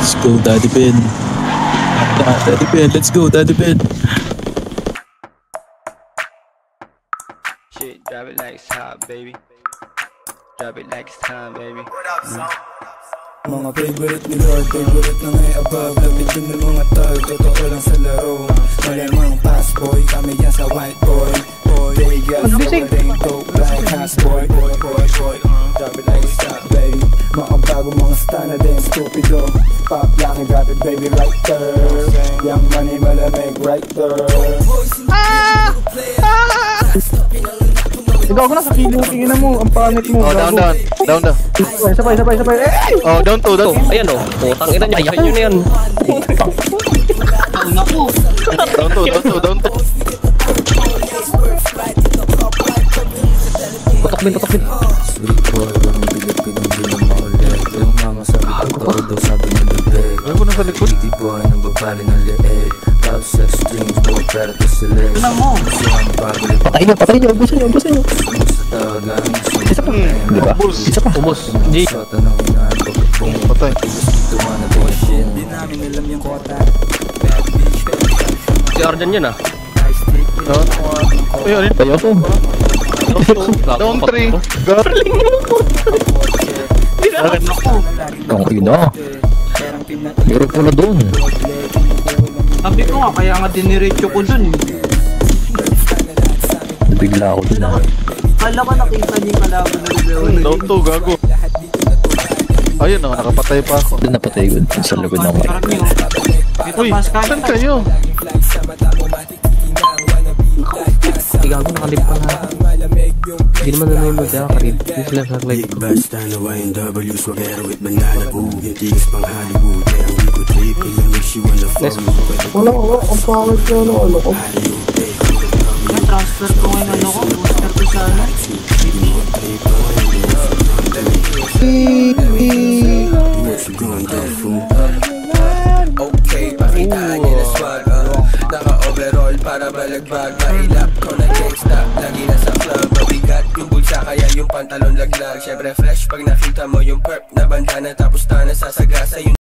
Let's go, Daddy Ben. Daddy Ben, let's go, Daddy Ben. Shit, drop it like it's hot, baby. Drop it like it's time, baby. Mga favorite ni Lord, favorite na may above. Lapit din ng mga tag, totoo lang sa laro. Malamang pass boy, kami yan sa white boy. Vegas, magaling dope like Hass boy. Drop it like it's hot, baby. Mga bago mga star na din, stupido. Pop lang, drop it baby right there. Young money malamig right there. Ikaw ako na sa kiling, tingin mo, ang pangit mo. Oh, down. Sabay. Oh, down to. Ayan o, putang ina niya, ayahin nyo na yan. Down to. Patok bin. Sweet boy, walang bilip-bilip maulit. Yung mama sabi ko, todo sabi ng bebek. Ay, ko nang sa likod. Pretty boy, nang babali ng leeg. Love, sex, dreams, boy, pero to select. Ano mo? Patay nyo, ubusin nyo. Gusto tawagan, Isa pa, di ba? Isa pa, ubos. G. Sota ng unahan, pagkabong Patay. Tuwa na bullshit, di namin alam yung kota. Si Arjan yun ah. Ay, ano? Tayo to. Down 3. Galing mo. Ang ina. Meron ko na doon. Sabi ko nga, kaya nga diniretso ko dun. Nabigla ako dun ah. Kala ko nakita niyo yung kalaban na rin. Down 2, gago. Ayun na, nakapatay pa ako. Doon napatay ko sa likod ng mic. Uy, saan kayo? Gago, nakalip pa na. Hindi naman nanonood siya, karib. Hindi sila sa live. Basta na YNW, swagero with banana boo. Yung tigas pang Hollywood, kaya ang we could trip. Ilang makes you wanna follow. Wala ko, ang pangit ko ano ko. Transfer ko ngayon ano ko, booster ko sa ano. What you gonna do, fool? Okay, pakita niya na swag. Naka-overall para balagbag. Mailap ko na gangsta, lagi na sa club. Mabigat yung bulsa kaya yung pantalon laglag. Syempre fresh pag nakita mo yung perp na bandana. Tapos na nasasagasa yung